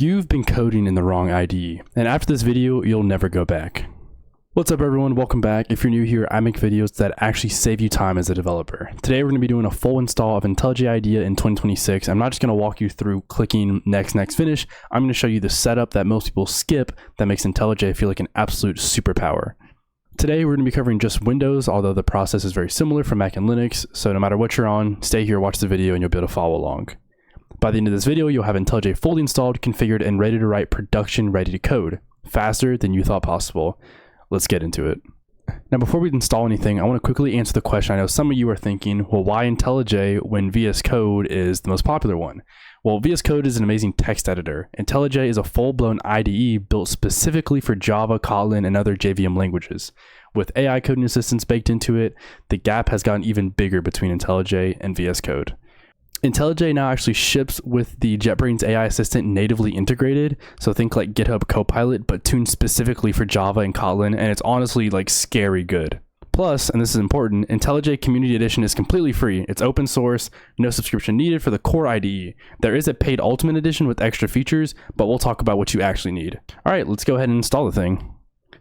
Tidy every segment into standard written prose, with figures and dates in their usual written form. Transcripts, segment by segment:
You've been coding in the wrong IDE, and after this video, you'll never go back. What's up everyone, welcome back. If you're new here, I make videos that actually save you time as a developer. Today we're going to be doing a full install of IntelliJ IDEA in 2026. I'm not just going to walk you through clicking next, finish. I'm going to show you the setup that most people skip that makes IntelliJ feel like an absolute superpower. Today we're going to be covering just Windows, although the process is very similar for Mac and Linux, so no matter what you're on, stay here, watch the video, and you'll be able to follow along. By the end of this video, you'll have IntelliJ fully installed, configured, and ready to write production ready to code, faster than you thought possible. Let's get into it. Now, before we install anything, I want to quickly answer the question I know some of you are thinking, well, why IntelliJ when VS Code is the most popular one? Well, VS Code is an amazing text editor. IntelliJ is a full-blown IDE built specifically for Java, Kotlin, and other JVM languages. With AI coding assistance baked into it, the gap has gotten even bigger between IntelliJ and VS Code. IntelliJ now actually ships with the JetBrains AI assistant natively integrated, so think like GitHub Copilot, but tuned specifically for Java and Kotlin, and it's honestly like scary good. Plus, and this is important, IntelliJ Community Edition is completely free. It's open source, no subscription needed for the core IDE. There is a paid Ultimate Edition with extra features, but we'll talk about what you actually need. All right, let's go ahead and install the thing.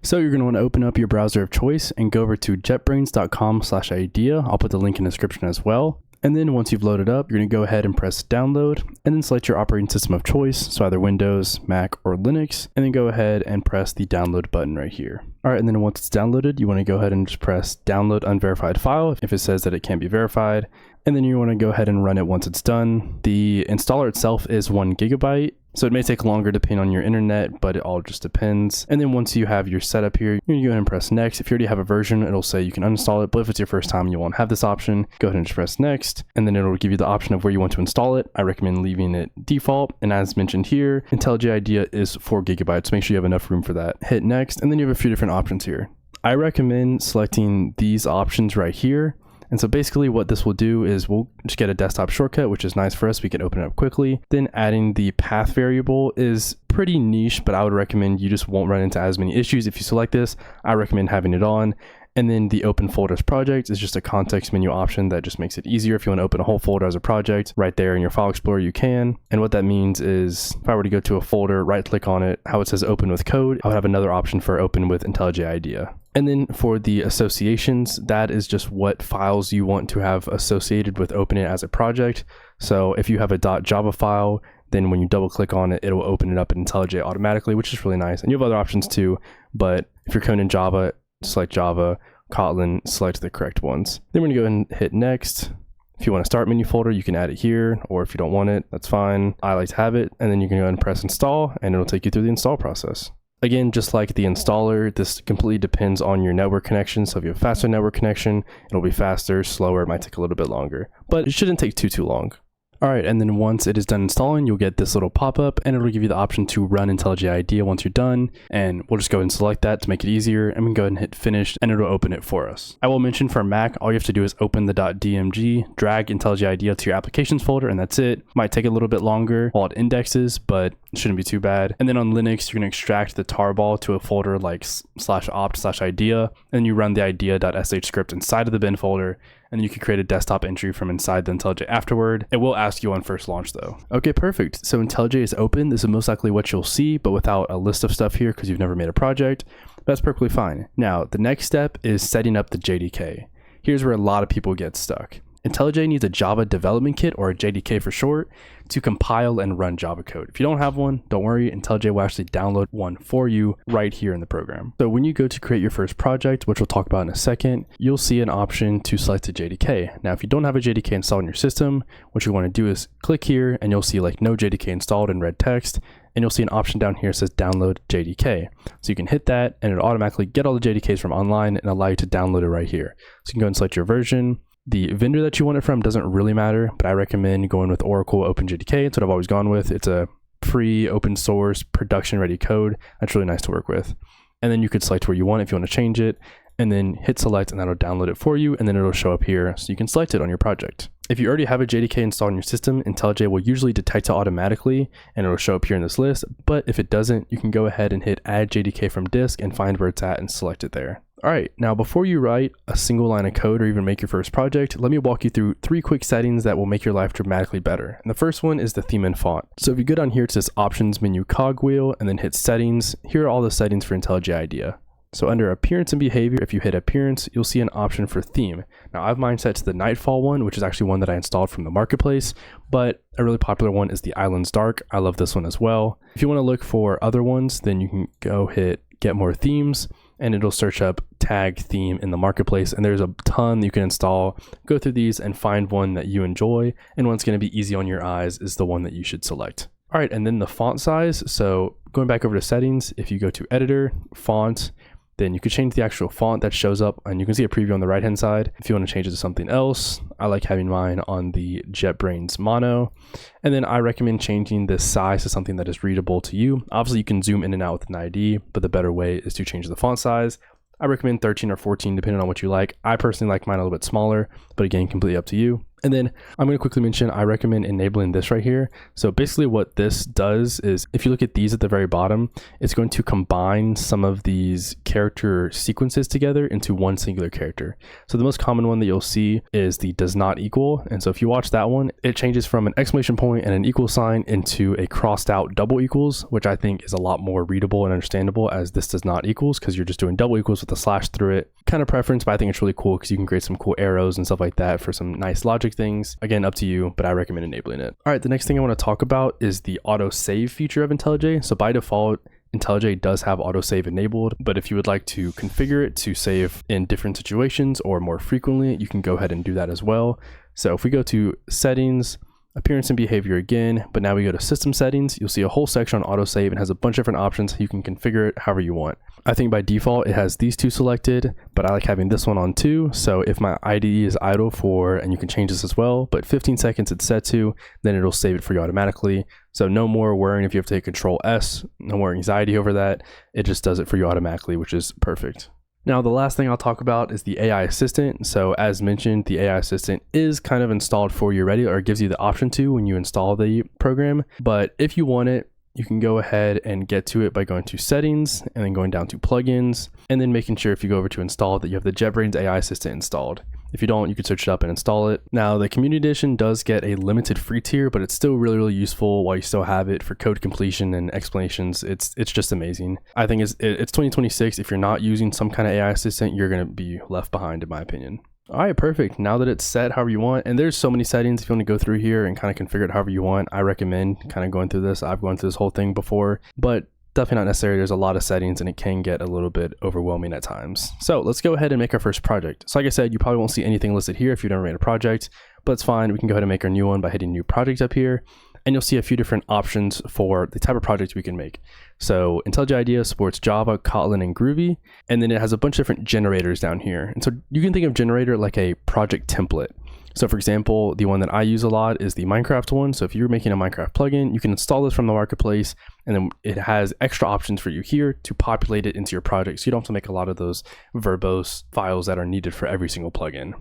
So you're going to want to open up your browser of choice and go over to jetbrains.com/idea. I'll put the link in the description as well. And then once you've loaded up, you're going to go ahead and press download and then select your operating system of choice. So either Windows, Mac, or Linux, and then go ahead and press the download button right here. All right, and then once it's downloaded, you want to go ahead and just press download unverified file if it says that it can't be verified. And then you want to go ahead and run it once it's done. The installer itself is 1 GB, so it may take longer depending on your internet, but it all just depends. And then once you have your setup here, you're going to go ahead and press next. If you already have a version, it'll say you can uninstall it, but if it's your first time, you won't have this option. Go ahead and just press next, and then it'll give you the option of where you want to install it. I recommend leaving it default, and as mentioned here, IntelliJ IDEA is 4 GB, so make sure you have enough room for that. Hit next, and then you have a few different options here. I recommend selecting these options right here. And so basically what this will do is we'll just get a desktop shortcut, which is nice for us. We can open it up quickly. Then adding the path variable is pretty niche, but I would recommend you just won't run into as many issues if you select this. I recommend having it on. And then the open folders project is just a context menu option that just makes it easier. If you want to open a whole folder as a project right there in your file explorer, you can. And what that means is if I were to go to a folder, right click on it, how it says open with code, I would have another option for open with IntelliJ IDEA. And then for the associations, that is just what files you want to have associated with open it as a project. So if you have a .java file, then when you double click on it, it'll open it up in IntelliJ automatically, which is really nice. And you have other options too, but if you're coding in Java, select Java, Kotlin, select the correct ones. Then we're gonna go ahead and hit next. If you want a start menu folder, you can add it here, or if you don't want it, that's fine. I like to have it, and then you can go ahead and press install, and it'll take you through the install process. Again, just like the installer, this completely depends on your network connection. So if you have a faster network connection, it'll be faster, slower, it might take a little bit longer, but it shouldn't take too long. All right, and then once it is done installing, you'll get this little pop-up and it'll give you the option to run IntelliJ IDEA once you're done. And we'll just go ahead and select that to make it easier. And we can go ahead and hit finish and it'll open it for us. I will mention for Mac, all you have to do is open the .dmg, drag IntelliJ IDEA to your applications folder, and that's it. Might take a little bit longer while it indexes, but it shouldn't be too bad. And then on Linux, you're gonna extract the tarball to a folder like /opt/idea, and you run the idea.sh script inside of the bin folder, and you can create a desktop entry from inside the IntelliJ afterward. It will ask you on first launch though. Okay, perfect. So IntelliJ is open. This is most likely what you'll see, but without a list of stuff here because you've never made a project. That's perfectly fine. Now, the next step is setting up the JDK. Here's where a lot of people get stuck. IntelliJ needs a Java development kit, or a JDK for short, to compile and run Java code. If you don't have one, don't worry, IntelliJ will actually download one for you right here in the program. So when you go to create your first project, which we'll talk about in a second, you'll see an option to select a JDK. Now, if you don't have a JDK installed in your system, what you want to do is click here and you'll see like no JDK installed in red text. And you'll see an option down here that says download JDK. So you can hit that and it'll automatically get all the JDKs from online and allow you to download it right here. So you can go and select your version. The vendor that you want it from doesn't really matter, but I recommend going with Oracle OpenJDK. It's what I've always gone with. It's a free open source production ready code. That's really nice to work with. And then you could select where you want it if you want to change it, and then hit select and that'll download it for you. And then it'll show up here so you can select it on your project. If you already have a JDK installed in your system, IntelliJ will usually detect it automatically and it'll show up here in this list. But if it doesn't, you can go ahead and hit add JDK from disk and find where it's at and select it there. All right, now before you write a single line of code or even make your first project, let me walk you through 3 quick settings that will make your life dramatically better. And the first one is the theme and font. So if you go down here to this options menu cogwheel and then hit settings, here are all the settings for IntelliJ IDEA. So under appearance and behavior, if you hit appearance, you'll see an option for theme. Now I have mine set to the Nightfall one, which is actually one that I installed from the marketplace, but a really popular one is the Islands Dark. I love this one as well. If you want to look for other ones, then you can go hit get more themes and it'll search up tag theme in the marketplace. And there's a ton that you can install. Go through these and find one that you enjoy. And one's going to be easy on your eyes is the one that you should select. All right, and then the font size. So going back over to settings, if you go to editor, font, then you could change the actual font that shows up and you can see a preview on the right hand side. If you want to change it to something else, I like having mine on the JetBrains Mono. And then I recommend changing this size to something that is readable to you. Obviously you can zoom in and out with an IDE, but the better way is to change the font size. I recommend 13 or 14 depending on what you like. I personally like mine a little bit smaller, but again, completely up to you. And then I'm going to quickly mention, I recommend enabling this right here. So basically what this does is if you look at these at the very bottom, it's going to combine some of these character sequences together into one singular character. So the most common one that you'll see is the does not equal. And so if you watch that one, it changes from an exclamation point and an equal sign into a crossed out double equals, which I think is a lot more readable and understandable as this does not equals because you're just doing double equals with a slash through it. Kind of preference, but I think it's really cool because you can create some cool arrows and stuff like that for some nice logic things. Again, up to you, but I recommend enabling it. All right, the next thing I want to talk about is the auto save feature of IntelliJ. So by default, IntelliJ does have autosave enabled, but if you would like to configure it to save in different situations or more frequently, you can go ahead and do that as well. So if we go to settings, appearance and behavior again, but now we go to system settings, you'll see a whole section on autosave and has a bunch of different options. You can configure it however you want. I think by default it has these two selected, but I like having this one on too. So if my IDE is idle for, and you can change this as well, but 15 seconds it's set to, then it'll save it for you automatically. So no more worrying if you have to hit Control S, no more anxiety over that. It just does it for you automatically, which is perfect. Now, the last thing I'll talk about is the AI assistant. So as mentioned, the AI assistant is kind of installed for you already, or it gives you the option to when you install the program. But if you want it, you can go ahead and get to it by going to settings and then going down to plugins and then making sure if you go over to install that you have the JetBrains AI assistant installed. If you don't, you can search it up and install it. Now, the community edition does get a limited free tier, but it's still really, really useful while you still have it for code completion and explanations. It's just amazing. I think it's 2026. If you're not using some kind of AI assistant, you're going to be left behind, in my opinion. All right, perfect. Now that it's set however you want, and there's so many settings, if you want to go through here and kind of configure it however you want, I recommend kind of going through this. I've gone through this whole thing before, but definitely not necessary. There's a lot of settings and it can get a little bit overwhelming at times. So let's go ahead and make our first project. So like I said, you probably won't see anything listed here if you've never made a project, but it's fine. We can go ahead and make our new one by hitting new project up here. And you'll see a few different options for the type of project we can make. So IntelliJ IDEA supports Java, Kotlin, and Groovy. And then it has a bunch of different generators down here. And so you can think of generator like a project template. So for example, the one that I use a lot is the Minecraft one. So if you're making a Minecraft plugin, you can install this from the marketplace, and then it has extra options for you here to populate it into your project. So you don't have to make a lot of those verbose files that are needed for every single plugin.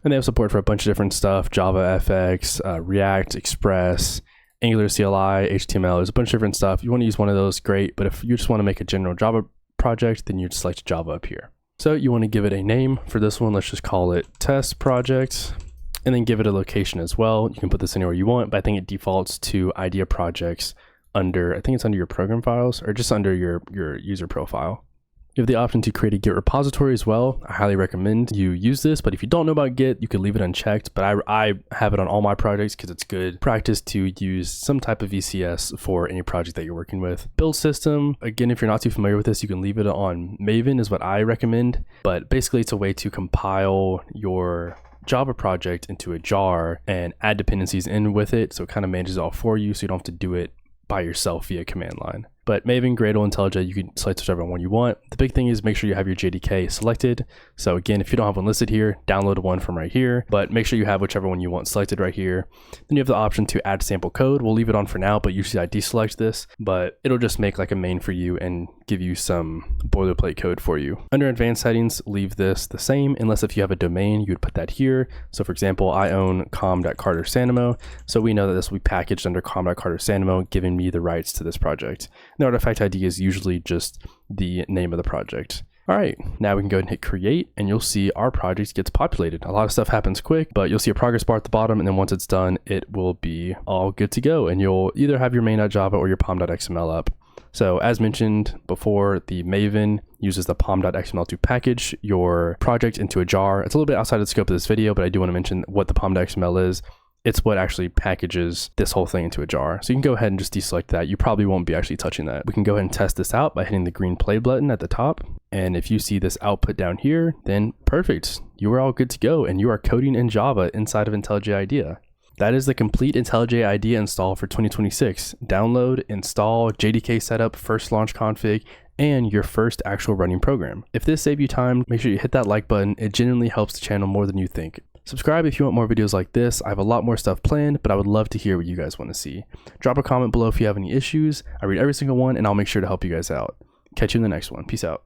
And they have support for a bunch of different stuff, Java, FX, React, Express, Angular CLI, HTML. There's a bunch of different stuff. You want to use one of those, great. But if you just want to make a general Java project, then you'd select Java up here. So you want to give it a name for this one. Let's just call it test project. And then give it a location as well. You can put this anywhere you want, but I think it defaults to IDEA projects under, I think it's under your program files or just under your user profile. You have the option to create a Git repository as well. I highly recommend you use this, but if you don't know about Git, you can leave it unchecked, but I have it on all my projects because it's good practice to use some type of VCS for any project that you're working with. Build system, again, if you're not too familiar with this, you can leave it on Maven is what I recommend, but basically it's a way to compile your Java project into a jar and add dependencies in with it. So it kind of manages it all for you. So you don't have to do it by yourself via command line. But Maven, Gradle, IntelliJ, you can select whichever one you want. The big thing is make sure you have your JDK selected. So again, if you don't have one listed here, download one from right here, but make sure you have whichever one you want selected right here. Then you have the option to add sample code. We'll leave it on for now, but usually I deselect this, but it'll just make like a main for you and give you some boilerplate code for you. Under advanced settings, leave this the same, unless if you have a domain, you would put that here. So for example, I own com.Karter Sanamo. So we know that this will be packaged under com.Karter Sanamo, giving me the rights to this project. The artifact ID is usually just the name of the project. All right, now we can go ahead and hit create, and you'll see our project gets populated. A lot of stuff happens quick, but you'll see a progress bar at the bottom, and then once it's done, it will be all good to go, and you'll either have your main.java or your pom.xml up. So as mentioned before, the Maven uses the pom.xml to package your project into a jar. It's a little bit outside of the scope of this video, but I do want to mention what the pom.xml is. It's what actually packages this whole thing into a jar. So you can go ahead and just deselect that. You probably won't be actually touching that. We can go ahead and test this out by hitting the green play button at the top. And if you see this output down here, then perfect. You are all good to go, and you are coding in Java inside of IntelliJ IDEA. That is the complete IntelliJ IDEA install for 2026. Download, install, JDK setup, first launch config, and your first actual running program. If this saved you time, make sure you hit that like button. It genuinely helps the channel more than you think. Subscribe if you want more videos like this. I have a lot more stuff planned, but I would love to hear what you guys want to see. Drop a comment below if you have any issues. I read every single one, and I'll make sure to help you guys out. Catch you in the next one. Peace out.